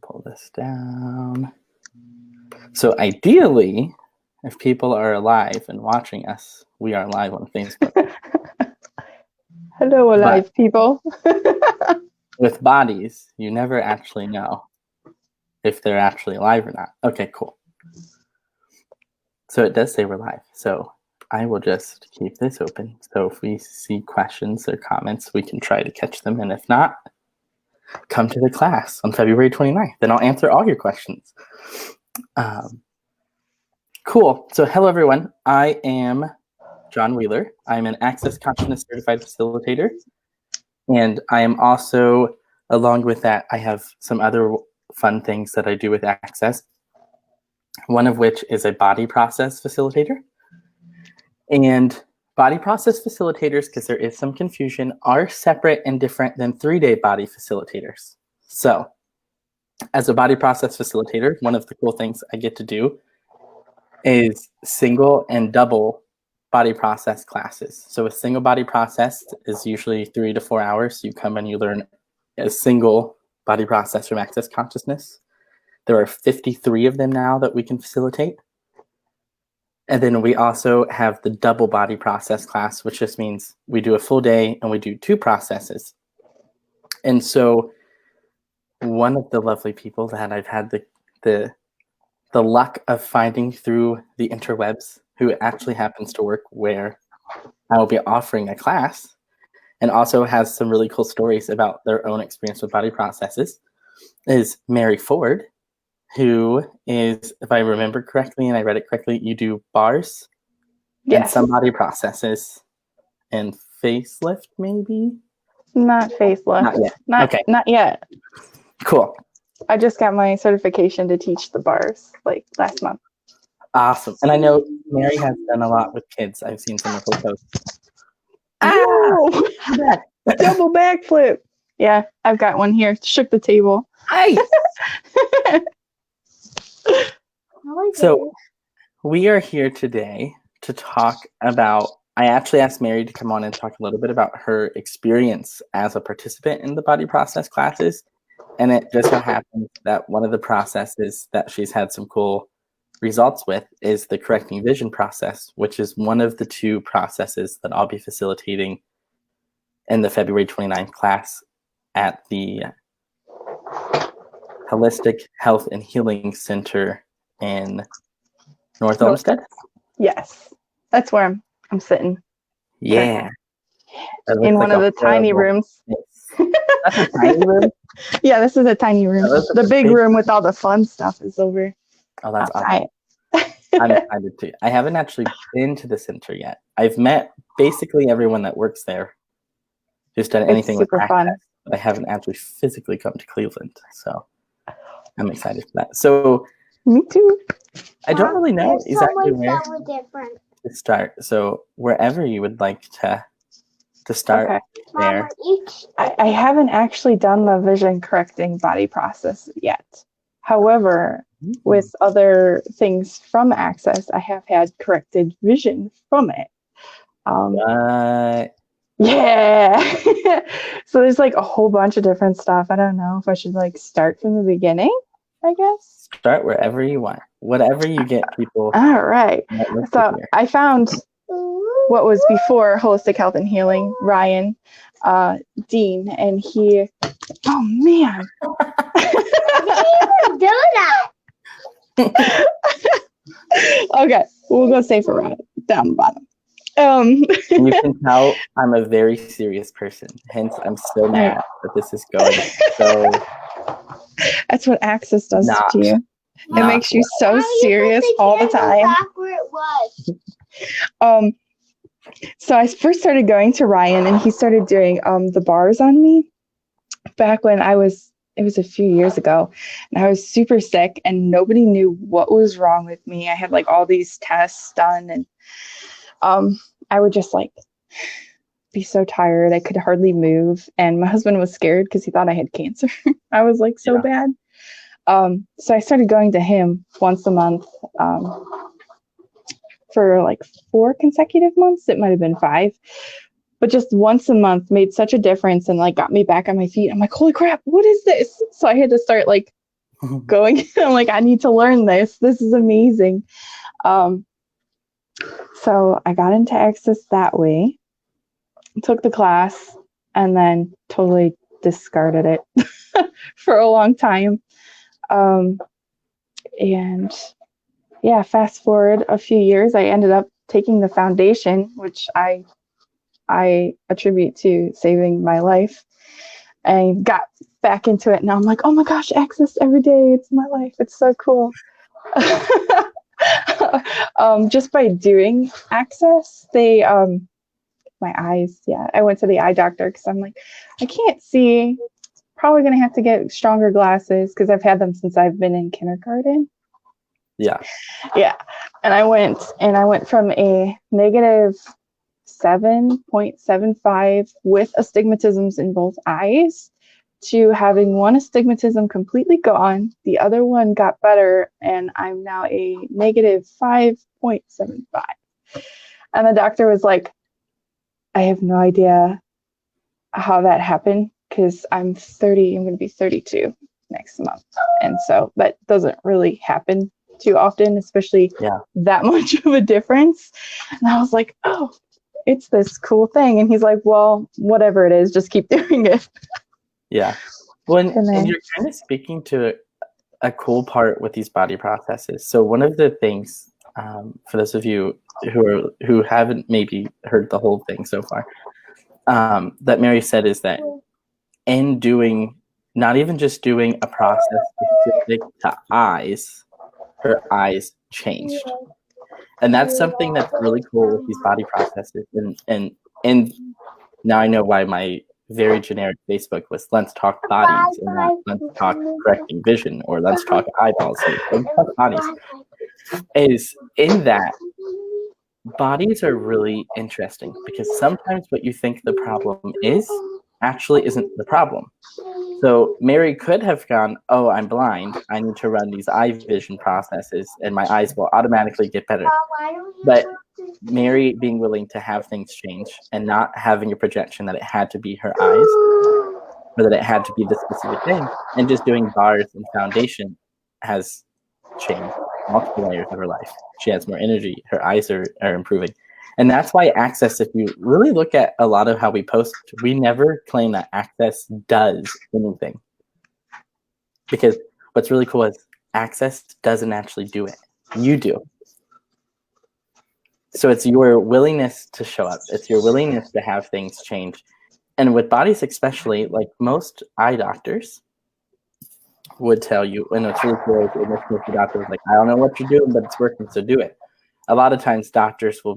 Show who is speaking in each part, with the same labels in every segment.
Speaker 1: Pull this down. So ideally, if people are alive and watching us, we are live on Facebook.
Speaker 2: Hello, alive people.
Speaker 1: With bodies, you never actually know if they're actually alive or not. Okay, cool. So it does say we're live. So I will just keep this open. So if we see questions or comments, we can try to catch them. And if not, come to the class on February 29th. Then I'll answer all your questions. Cool. So hello, everyone. I am John Wheeler. I'm an Access Consciousness Certified Facilitator. And I am also, along with that, I have some other fun things that I do with Access. One of which is a body process facilitator. And body process facilitators, because there is some confusion, are separate and different than 3-day body facilitators. So as a body process facilitator, one of the cool things I get to do is single and double body process classes. So a single body process is usually 3 to 4 hours. You come and you learn a single body process from Access Consciousness. There are 53 of them now that we can facilitate. And then we also have the double body process class, which just means we do a full day and we do 2 processes. And so one of the lovely people that I've had the luck of finding through the interwebs, who actually happens to work where I will be offering a class and also has some really cool stories about their own experience with body processes, is Mary Ford, who is, if I remember correctly and I read it correctly, you do bars and some body processes and facelift, maybe?
Speaker 2: Not facelift.
Speaker 1: Not yet. Okay.
Speaker 2: Not yet.
Speaker 1: Cool.
Speaker 2: I just got my certification to teach the bars like last month.
Speaker 1: Awesome. And I know Mary has done a lot with kids. I've seen some of her posts.
Speaker 2: Ow! Double backflip. Yeah, I've got one here. Shook the table.
Speaker 1: Nice. So we are here today to talk about, I actually asked Mary to come on and talk a little bit about her experience as a participant in the body process classes. And it just so happens that one of the processes that she's had some cool results with is the correcting vision process, which is one of the 2 processes that I'll be facilitating in the February 29th class at the Holistic Health and Healing Center in North Olmsted.
Speaker 2: Yes, that's where I'm sitting.
Speaker 1: Yeah.
Speaker 2: In one of the tiny rooms.
Speaker 1: That's a tiny room?
Speaker 2: Yeah, this is a tiny room. The big room with all the fun stuff is over.
Speaker 1: Oh, that's awesome. I'm excited too. I haven't actually been to the center yet. I've met basically everyone that works there. Just done anything with Access, fun. But I haven't actually physically come to Cleveland. So I'm excited for that. So
Speaker 2: me too.
Speaker 1: I don't really know exactly where to start. So wherever you would like to start there.
Speaker 2: I haven't actually done the vision correcting body process yet. However, with other things from Access, I have had corrected vision from it. Yeah. So there's like a whole bunch of different stuff. I don't know if I should like start from the beginning, I guess.
Speaker 1: Start wherever you want. Whatever you get people.
Speaker 2: All right. So I found what was before Holistic Health and Healing, Ryan Dean, and he, oh man.
Speaker 3: Do that.
Speaker 2: Okay, we'll go say for Ryan down the bottom.
Speaker 1: You can tell I'm a very serious person. Hence, I'm so mad that this is going so.
Speaker 2: That's what Access does to you. It makes you so serious all the time.
Speaker 3: Back where it was.
Speaker 2: So I first started going to Ryan, and he started doing the bars on me back when it was a few years ago, and I was super sick and nobody knew what was wrong with me. I had like all these tests done, and I would just like be so tired. I could hardly move, and my husband was scared because he thought I had cancer. I was like so bad. So I started going to him once a month for like 4 consecutive months. It might have been 5, but just once a month made such a difference and like got me back on my feet. I'm like, holy crap, what is this? So I had to start like going. I'm like, I need to learn this. This is amazing. So I got into Access that way, took the class, and then totally discarded it for a long time. And yeah, fast forward a few years, I ended up taking the foundation, which I attribute to saving my life, and got back into it. Now I'm like, oh my gosh, Access every day. It's my life. It's so cool. Just by doing Access, they my eyes. Yeah, I went to the eye doctor because I'm like, I can't see. Probably gonna have to get stronger glasses because I've had them since I've been in kindergarten.
Speaker 1: Yeah.
Speaker 2: Yeah, and I went from a negative 7.75 with astigmatisms in both eyes to having one astigmatism completely gone. The other one got better, and I'm now a negative 5.75. And the doctor was like, I have no idea how that happened because I'm 30, I'm going to be 32 next month. And so that doesn't really happen too often, especially that much of a difference. And I was like, oh, it's this cool thing. And he's like, well, whatever it is, just keep doing it.
Speaker 1: Yeah. Well, and you're kind of speaking to a cool part with these body processes. So one of the things, for those of you who haven't maybe heard the whole thing so far, that Mary said is that in doing, not even just doing a process specific to eyes, her eyes changed. And that's something that's really cool with these body processes. And now I know why my very generic Facebook was let's talk bodies and not let's talk correcting vision or let's talk eyeballs. Let's talk bodies. Is in that bodies are really interesting because sometimes what you think the problem is actually isn't the problem. So Mary could have gone, oh, I'm blind. I need to run these eye vision processes and my eyes will automatically get better. But Mary being willing to have things change and not having a projection that it had to be her eyes or that it had to be this specific thing and just doing bars and foundation has changed multiple layers of her life. She has more energy. Her eyes are improving. And that's why Access, if you really look at a lot of how we post, we never claim that Access does anything. Because what's really cool is Access doesn't actually do it. You do. So it's your willingness to show up. It's your willingness to have things change. And with bodies especially, like most eye doctors would tell you, and it's really cool, the doctor was like, I don't know what you're doing, but it's working, so do it. A lot of times doctors will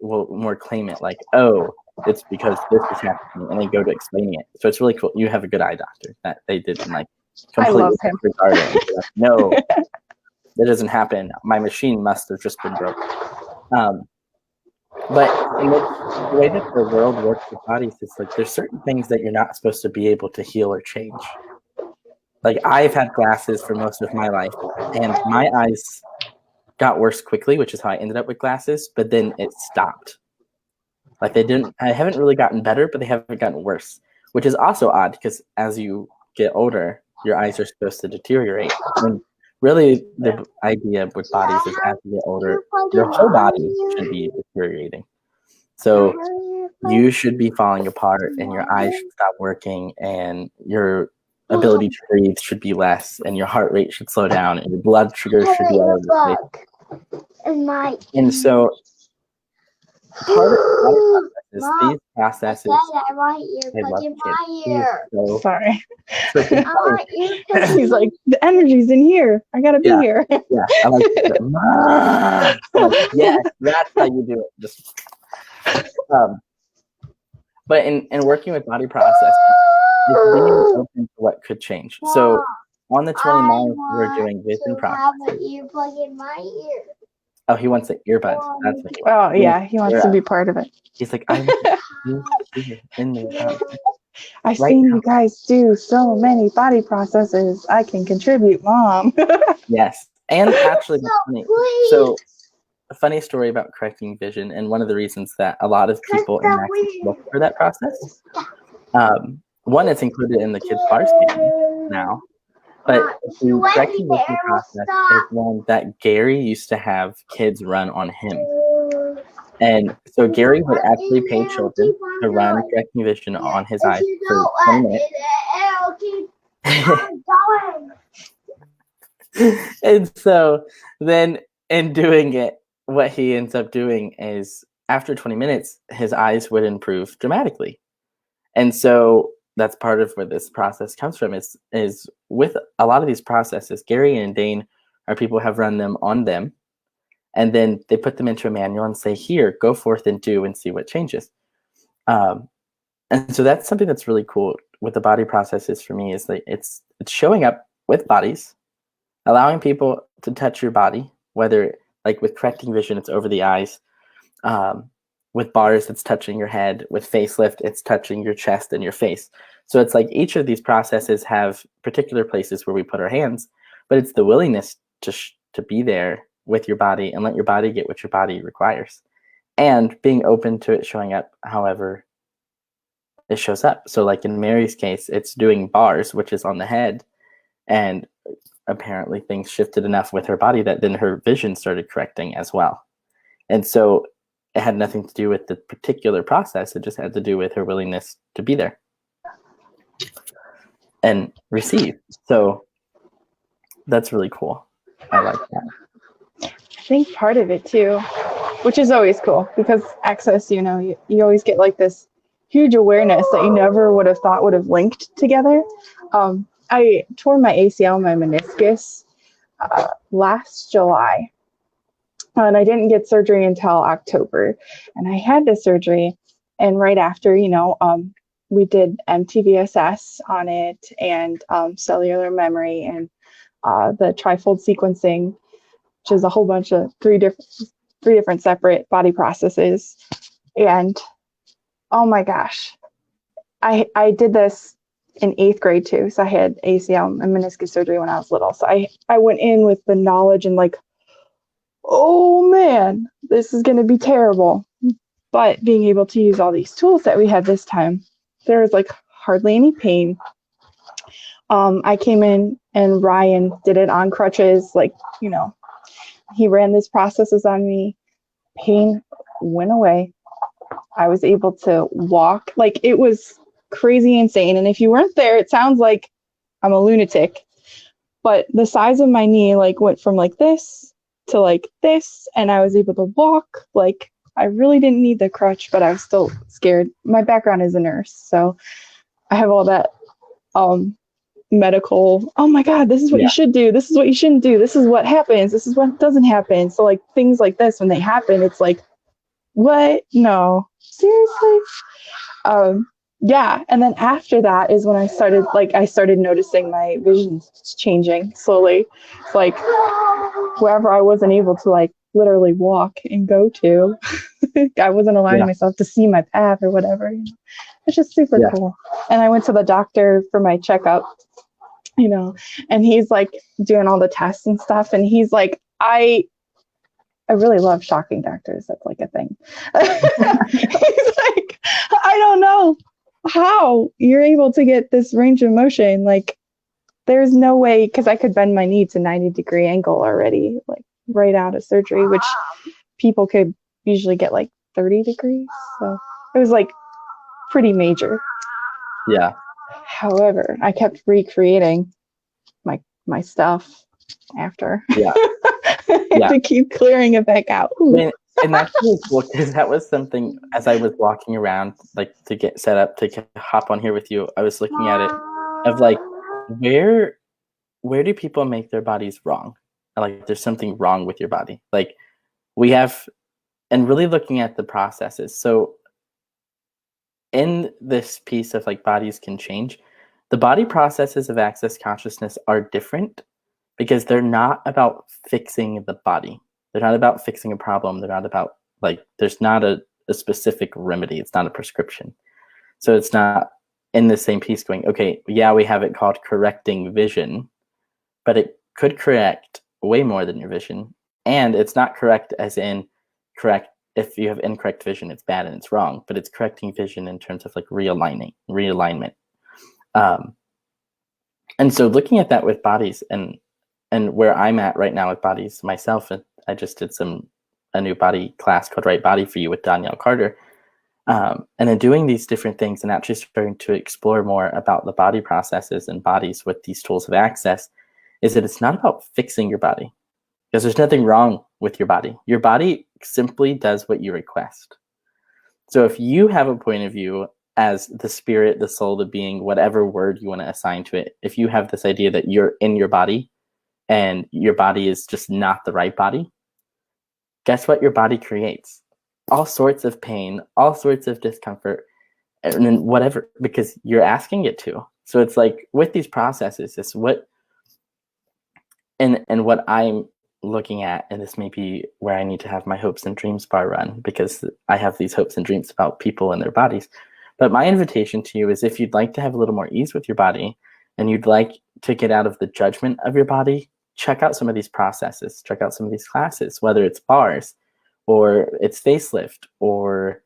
Speaker 1: more claim it like, oh, it's because this is happening, and they go to explaining it. So it's really cool. You have a good eye doctor that they didn't like completely disregard it. Like, no, that doesn't happen. My machine must have just been broken. But the way that the world works with bodies is like there's certain things that you're not supposed to be able to heal or change. Like I've had glasses for most of my life, and my eyes got worse quickly, which is how I ended up with glasses, but then it stopped. Like I haven't really gotten better, but they haven't gotten worse, which is also odd because as you get older, your eyes are supposed to deteriorate. And really the idea with bodies is as you get older, your whole body should be deteriorating. So you should be falling apart and your eyes should stop working and your ability to breathe should be less and your heart rate should slow down and your blood sugar should be all over the place. And so part of these processes. So,
Speaker 2: sorry. He's like, the energy's in here. I gotta be here.
Speaker 1: Yeah. I like yes, that's how you do it. Just but in working with body processes, it's being open to what could change. So on the 29th, we're doing vision process.
Speaker 3: Have an earplug in my ear.
Speaker 1: Oh, he wants an earbud. That's what
Speaker 2: he wants to be part of it.
Speaker 1: He's like, I
Speaker 2: I've seen you guys do so many body processes. I can contribute, Mom.
Speaker 1: Yes. And actually, funny. So a funny story about correcting vision, and one of the reasons that a lot of people in Access look for that process. One, it's included in the kids' bar scan now. But the correcting vision process is one that Gary used to have kids run on him. And so Gary would actually pay children to run correcting vision on his eyes for 20 minutes. And so then in doing it, what he ends up doing is after 20 minutes, his eyes would improve dramatically. And so that's part of where this process comes from is with a lot of these processes, Gary and Dane are people who have run them on them. And then they put them into a manual and say, here, go forth and do and see what changes. And so that's something that's really cool with the body processes for me is that it's showing up with bodies, allowing people to touch your body, whether like with correcting vision, it's over the eyes. With bars, it's touching your head. With facelift, it's touching your chest and your face. So it's like each of these processes have particular places where we put our hands, but it's the willingness to be there with your body and let your body get what your body requires, and being open to it showing up however it shows up. So like in Mary's case, it's doing bars, which is on the head, and apparently things shifted enough with her body that then her vision started correcting as well. And so it had nothing to do with the particular process. It just had to do with her willingness to be there and receive. So that's really cool. I like that.
Speaker 2: I think part of it too, which is always cool because access, you always get like this huge awareness that you never would have thought would have linked together. I tore my ACL, my meniscus, last July, and I didn't get surgery until October. And I had the surgery, and right after, we did MTVSS on it and cellular memory and the trifold sequencing, which is a whole bunch of three different separate body processes. And oh my gosh, I did this in 8th grade too. So I had ACL and meniscus surgery when I was little. So I went in with the knowledge and like, oh man, this is going to be terrible. But being able to use all these tools that we had this time, there was like hardly any pain. I came in and Ryan did it on crutches, he ran these processes on me. Pain went away. I was able to walk. Like, it was crazy insane. And if you weren't there, it sounds like I'm a lunatic. But the size of my knee went from like this to like this, and I was able to walk. Like, I really didn't need the crutch, but I was still scared. My background is a nurse, so I have all that medical, oh my God, this is what you should do, this is what you shouldn't do, this is what happens, this is what doesn't happen. So like things like this, when they happen, it's like, what? No, seriously? And then after that is when I started noticing my vision changing slowly. It's like wherever I wasn't able to literally walk and go to, I wasn't allowing myself to see my path or whatever. It's just super cool. And I went to the doctor for my checkup, and he's doing all the tests and stuff. And he's like, I really love shocking doctors. That's a thing. He's like, I don't know how you're able to get this range of motion. There's no way, because I could bend my knee to 90-degree angle already, right out of surgery, which people could usually get 30 degrees. So it was pretty major.
Speaker 1: Yeah.
Speaker 2: However, I kept recreating my stuff after.
Speaker 1: Yeah.
Speaker 2: I had to keep clearing it back out.
Speaker 1: And that's really cool, because that was something, as I was walking around to get set up to hop on here with you, I was looking at it of where do people make their bodies wrong? There's something wrong with your body. We have, and really looking at the processes. So in this piece of bodies can change, the body processes of access consciousness are different because they're not about fixing the body. They're not about fixing a problem. They're not about there's not a specific remedy. It's not a prescription. So it's not in the same piece going, okay, yeah, we have it called correcting vision, but it could correct way more than your vision. And it's not correct as in correct. If you have incorrect vision, it's bad and it's wrong, but it's correcting vision in terms of realignment. And so looking at that with bodies and where I'm at right now with bodies myself, and I just did a new body class called Right Body for You with Danielle Carter. And in doing these different things and actually starting to explore more about the body processes and bodies with these tools of access, is that it's not about fixing your body, because there's nothing wrong with your body. Your body simply does what you request. So if you have a point of view as the spirit, the soul, the being, whatever word you want to assign to it, if you have this idea that you're in your body and your body is just not the right body, guess what your body creates? All sorts of pain, all sorts of discomfort, and then whatever, because you're asking it to. So it's like with these processes, it's what, and what I'm looking at, and this may be where I need to have my hopes and dreams bar run, because I have these hopes and dreams about people and their bodies. But my invitation to you is, if you'd like to have a little more ease with your body and you'd like to get out of the judgment of your body, check out some of these processes, check out some of these classes, whether it's bars or it's facelift, or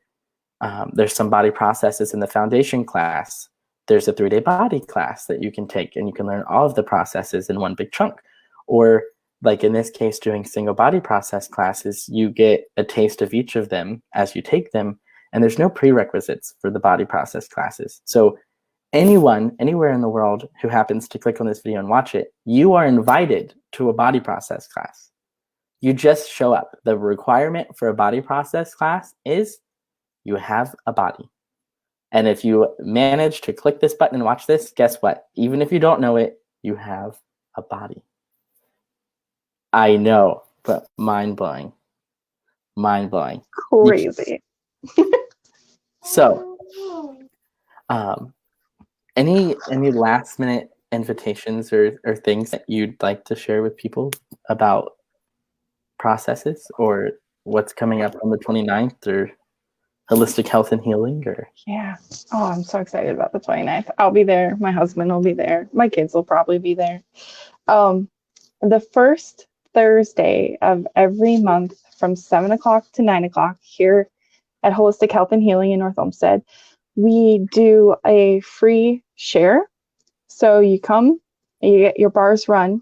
Speaker 1: there's some body processes in the foundation class. There's a 3-day body class that you can take, and you can learn all of the processes in one big chunk. Or like in this case, doing single body process classes, you get a taste of each of them as you take them, and there's no prerequisites for the body process classes. So anyone, anywhere in the world who happens to click on this video and watch it, you are invited to a body process class. You just show up. The requirement for a body process class is you have a body. And if you manage to click this button and watch this, guess what? Even if you don't know it, you have a body. I know, but mind-blowing. Mind-blowing.
Speaker 2: Crazy.
Speaker 1: So, any last minute invitations or things that you'd like to share with people about processes, or what's coming up on the 29th, or holistic health and healing? Or
Speaker 2: Yeah. Oh, I'm so excited about the 29th. I'll be there. My husband will be there. My kids will probably be there. The first Thursday of every month from 7 o'clock to 9 o'clock here at Holistic Health and Healing in North Olmsted, we do a free share. So you come, you get your bars run,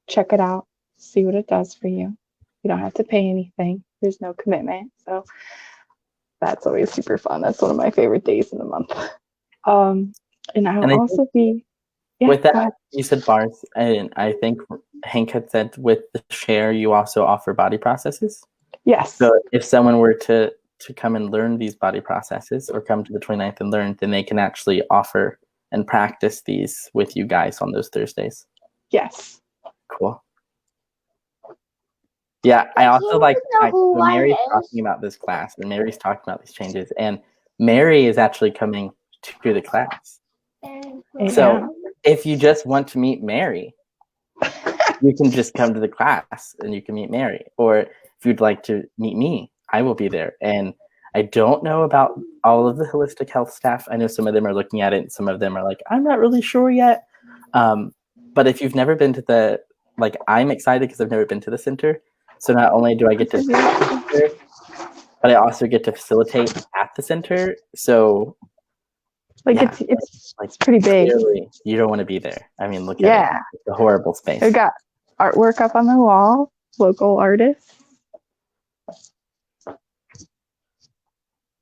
Speaker 2: check it out, see what it does for you. You don't have to pay anything. There's no commitment. So that's always super fun. That's one of my favorite days in the month. And I'll also be... Yeah,
Speaker 1: with that, you said bars, and I think Hank had said with the share, you also offer body processes.
Speaker 2: Yes.
Speaker 1: So if someone were to come and learn these body processes, or come to the 29th and learn, then they can actually offer and practice these with you guys on those Thursdays.
Speaker 2: Yes.
Speaker 1: Cool. Yeah, I also like so Mary's talking about this class, and Mary's talking about these changes, and Mary is actually coming to the class. So if you just want to meet Mary, you can just come to the class and you can meet Mary. Or if you'd like to meet me, I will be there. And I don't know about all of the holistic health staff. I know some of them are looking at it, and some of them are like, I'm not really sure yet. But if you've never been to I'm excited because I've never been to the center. So not only do I get to visit the center, but I also get to facilitate at the center. So
Speaker 2: it's pretty big.
Speaker 1: Clearly, you don't want to be there. I mean, look at it. It's a horrible space.
Speaker 2: We got artwork up on the wall, local artists.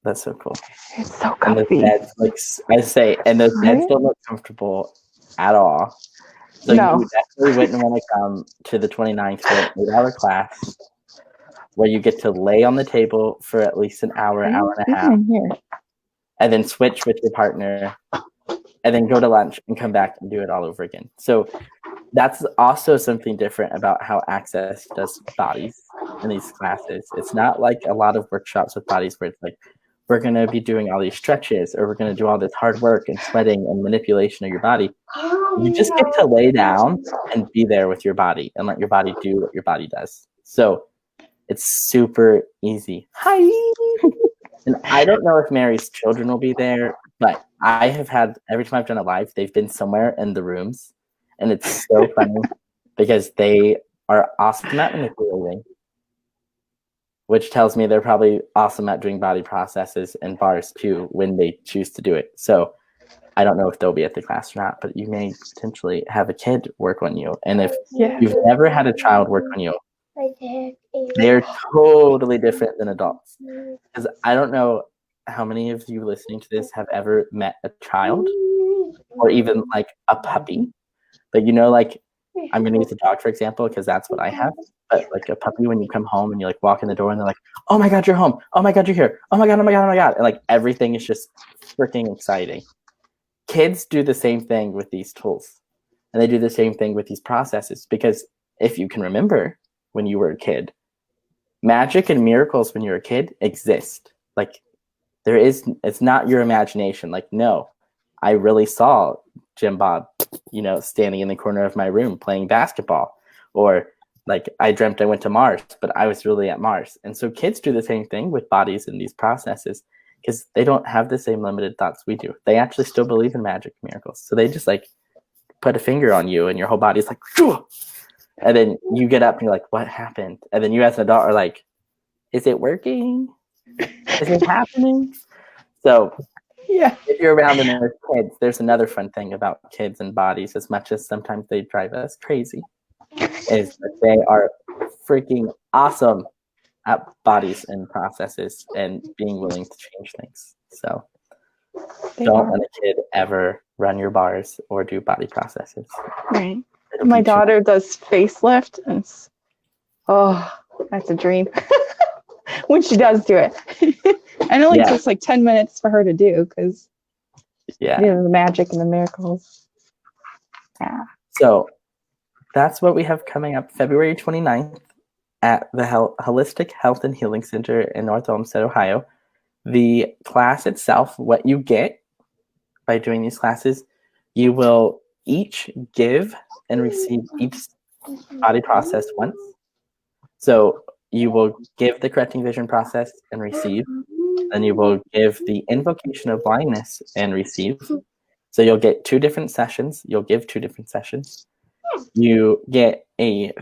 Speaker 1: That's so cool.
Speaker 2: It's so comfy.
Speaker 1: And those beds, and those beds don't look comfortable at all. So you definitely wouldn't want to come to the 29th for an 8-hour class where you get to lay on the table for at least an hour, hour and a half, and then switch with your partner, and then go to lunch and come back and do it all over again. So that's also something different about how Access does bodies in these classes. It's not like a lot of workshops with bodies where it's like, we're going to be doing all these stretches, or we're going to do all this hard work and sweating and manipulation of your body. You just get to lay down and be there with your body and let your body do what your body does. So it's super easy. Hi. And I don't know if Mary's children will be there, but I have had, every time I've done a live, they've been somewhere in the rooms. And it's so funny because they are awesome at manipulating, which tells me they're probably awesome at doing body processes and bars too when they choose to do it. So I don't know if they'll be at the class or not, but you may potentially have a kid work on you. And if
Speaker 2: Yeah.
Speaker 1: you've never had a child work on you, they're totally different than adults. Because I don't know how many of you listening to this have ever met a child or even like a puppy. But like I'm going to use a dog, for example, because that's what I have. But like a puppy, when you come home and you like walk in the door and they're like, oh my God, you're home. Oh my God, you're here. Oh my God, oh my God, oh my God. And like everything is just freaking exciting. Kids do the same thing with these tools. And they do the same thing with these processes. Because if you can remember when you were a kid, magic and miracles when you're a kid exist. Like it's not your imagination. Like, no, I really saw Jim Bob, standing in the corner of my room playing basketball. Or like I dreamt I went to Mars, but I was really at Mars. And so kids do the same thing with bodies in these processes because they don't have the same limited thoughts we do. They actually still believe in magic miracles. So they just like put a finger on you and your whole body's like, phew! And then you get up and you're like, what happened? And then you as an adult are like, is it working? Is it happening? So
Speaker 2: Yeah.
Speaker 1: if you're around and there's kids, there's another fun thing about kids and bodies, as much as sometimes they drive us crazy, is that they are freaking awesome at bodies and processes and being willing to change things. So don't let a kid ever run your bars or do body processes.
Speaker 2: Right. My daughter does facelift, and that's a dream. When she does do it. And it only takes like 10 minutes for her to do because the magic and the miracles. Yeah.
Speaker 1: So that's what we have coming up February 29th at the Holistic Health and Healing Center in North Olmsted, Ohio. The class itself, what you get by doing these classes, you will each give and receive each body process once. So you will give the correcting vision process and receive. Then you will give the invocation of blindness and receive. So you'll get 2 different sessions. You'll give 2 different sessions. You get a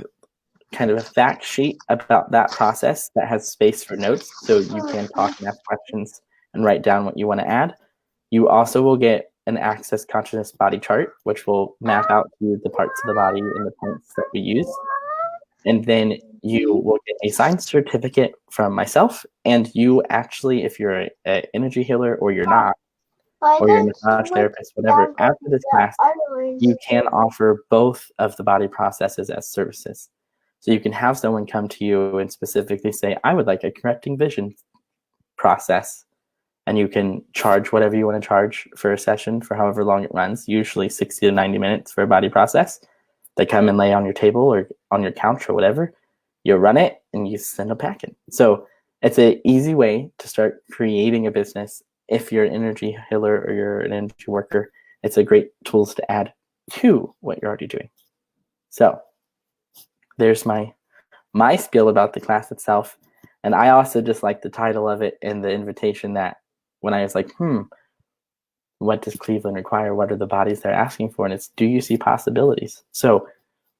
Speaker 1: kind of a fact sheet about that process that has space for notes. So you can talk and ask questions and write down what you want to add. You also will get an Access Consciousness body chart, which will map out to the parts of the body and the points that we use. And then you will get a signed certificate from myself. And you actually, if you're an energy healer or you're not, or you're a massage therapist, whatever, after this class, you can offer both of the body processes as services. So you can have someone come to you and specifically say, I would like a correcting vision process. And you can charge whatever you want to charge for a session for however long it runs, usually 60 to 90 minutes for a body process. They come and lay on your table or on your couch or whatever. You run it and you send a packet. So it's an easy way to start creating a business. If you're an energy healer or you're an energy worker, it's a great tools to add to what you're already doing. So there's my spiel about the class itself. And I also just like the title of it and the invitation that when I was like, what does Cleveland require? What are the bodies they're asking for? And it's, do you see possibilities? So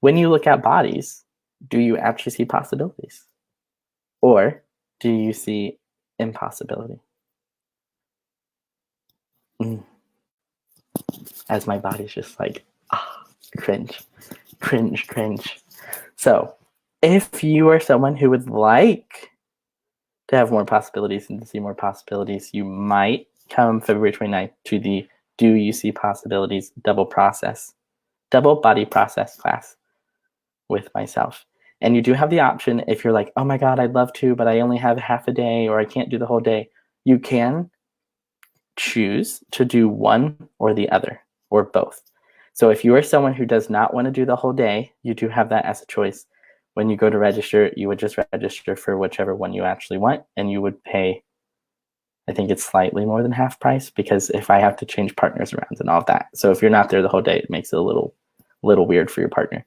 Speaker 1: when you look at bodies, do you actually see possibilities? Or do you see impossibility? As my body's just like, cringe. So if you are someone who would like to have more possibilities and to see more possibilities, you might come February 29th to the Do You See Possibilities double body process class with myself. And you do have the option, if you're like, oh my God, I'd love to, but I only have half a day or I can't do the whole day, you can choose to do one or the other or both. So if you are someone who does not want to do the whole day, you do have that as a choice. When you go to register, you would just register for whichever one you actually want, and you would pay, I think it's slightly more than half price, because if I have to change partners around and all of that. So if you're not there the whole day, it makes it a little weird for your partner.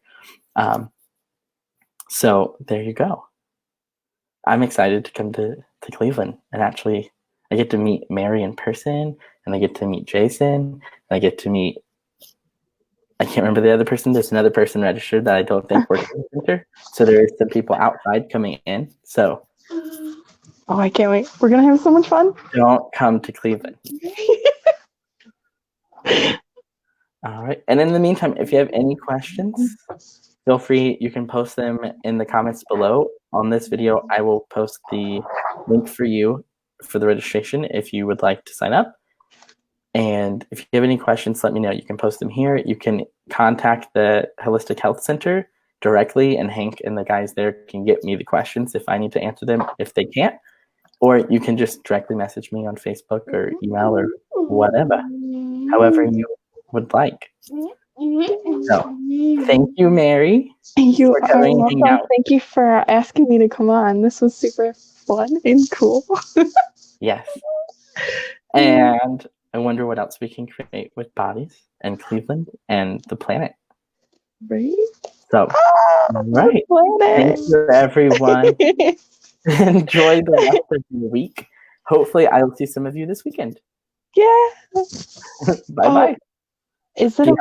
Speaker 1: So there you go. I'm excited to come to Cleveland, and actually I get to meet Mary in person, and I get to meet Jason, and I get to meet, I can't remember the other person. There's another person registered that I don't think works in the center. So there's some people outside coming in. So
Speaker 2: I can't wait. We're going to have so much fun.
Speaker 1: Don't come to Cleveland. All right. And in the meantime, if you have any questions, feel free. You can post them in the comments below. On this video, I will post the link for you for the registration if you would like to sign up. And if you have any questions, let me know. You can post them here. You can contact the Holistic Health Center directly, and Hank and the guys there can get me the questions if I need to answer them if they can't. Or you can just directly message me on Facebook or email or whatever, however you would like. So, thank you, Mary.
Speaker 2: You
Speaker 1: for
Speaker 2: are
Speaker 1: coming and hanging
Speaker 2: welcome.
Speaker 1: out.
Speaker 2: Thank you for asking me to come on. This was super fun and cool.
Speaker 1: Yes. And I wonder what else we can create with bodies and Cleveland and the planet.
Speaker 2: Right?
Speaker 1: So, right. Thank you, everyone. Enjoy the rest of your week. Hopefully, I will see some of you this weekend.
Speaker 2: Yeah.
Speaker 1: Bye-bye.
Speaker 2: Is it?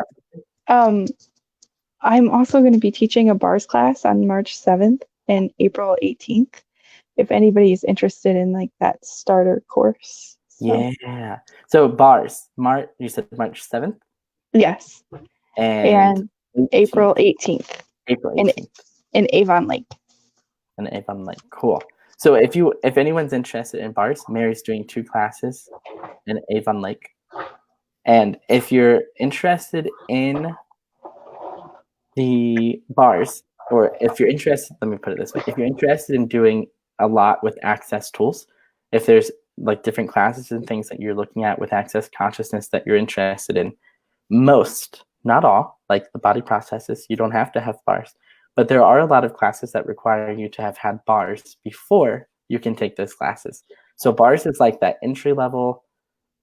Speaker 2: I'm also going to be teaching a bars class on March 7th and April 18th. If anybody is interested in like that starter course. So.
Speaker 1: Yeah. So bars. You said March 7th?
Speaker 2: Yes. And
Speaker 1: 18th.
Speaker 2: April 18th.
Speaker 1: April 18th.
Speaker 2: In Avon Lake.
Speaker 1: In Avon Lake. Cool. So if anyone's interested in bars, Mary's doing 2 classes in Avon Lake. And if you're interested in the bars, or if you're interested, let me put it this way, if you're interested in doing a lot with access tools, if there's like different classes and things that you're looking at with access consciousness that you're interested in, most, not all, like the body processes, you don't have to have bars, but there are a lot of classes that require you to have had bars before you can take those classes. So bars is like that entry level.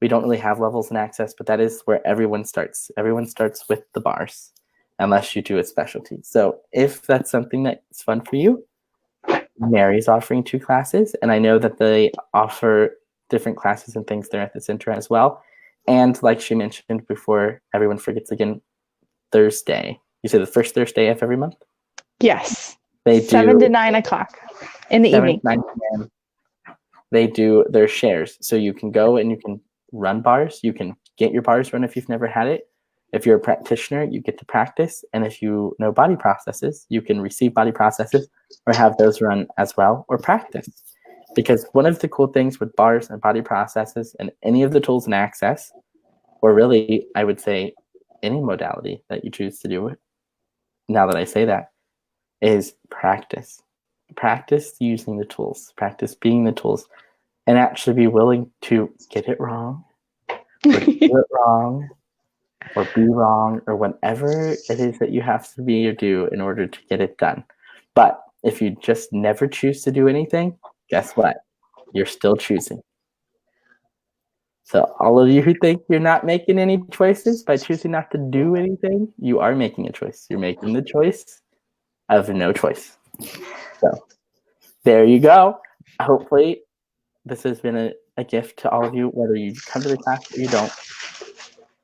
Speaker 1: We don't really have levels in access, but that is where everyone starts. Everyone starts with the bars, unless you do a specialty. So if that's something that's fun for you, Mary's offering 2 classes, and I know that they offer different classes and things there at the center as well. And like she mentioned before, everyone forgets again, Thursday. You say the first Thursday of every month?
Speaker 2: Yes.
Speaker 1: They
Speaker 2: 7 to 9 o'clock in the evening.
Speaker 1: 9 p.m. They do their shares. So you can go and you can run bars. You can get your bars run if you've never had it. If you're a practitioner, you get to practice. And if you know body processes, you can receive body processes or have those run as well or practice. Because one of the cool things with bars and body processes and any of the tools in access, or really, I would say any modality that you choose to do it, now that I say that, is practice. Practice using the tools, practice being the tools, and actually be willing to get it wrong, or do it wrong, or be wrong, or whatever it is that you have to be or do in order to get it done. But if you just never choose to do anything, guess what? You're still choosing. So all of you who think you're not making any choices by choosing not to do anything, you are making a choice. You're making the choice of no choice. So there you go. Hopefully this has been a gift to all of you, whether you come to the class or you don't.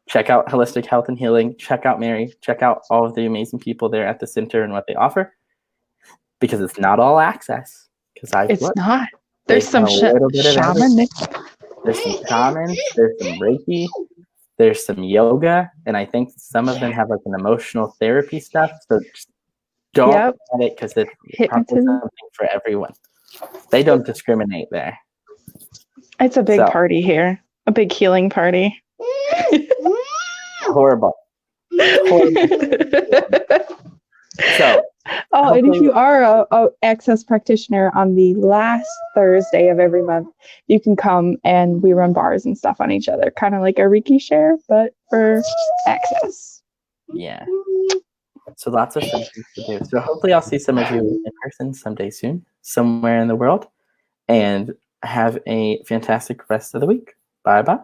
Speaker 1: Check out Holistic Health and Healing. Check out Mary. Check out all of the amazing people there at the center and what they offer. Because it's not all access.
Speaker 2: It's not. There's some shaman.
Speaker 1: There's some shamans. There's some Reiki. There's some yoga. And I think some of them have like an emotional therapy stuff. So just don't get it because it's probably something for everyone. They don't discriminate there.
Speaker 2: It's a big party here. A big healing party.
Speaker 1: Horrible. So,
Speaker 2: and if you are a access practitioner, on the last Thursday of every month, you can come and we run bars and stuff on each other, kind of like a Reiki share, but for access.
Speaker 1: Yeah. So lots of things to do. So hopefully I'll see some of you in person someday soon, somewhere in the world, and have a fantastic rest of the week. Bye-bye.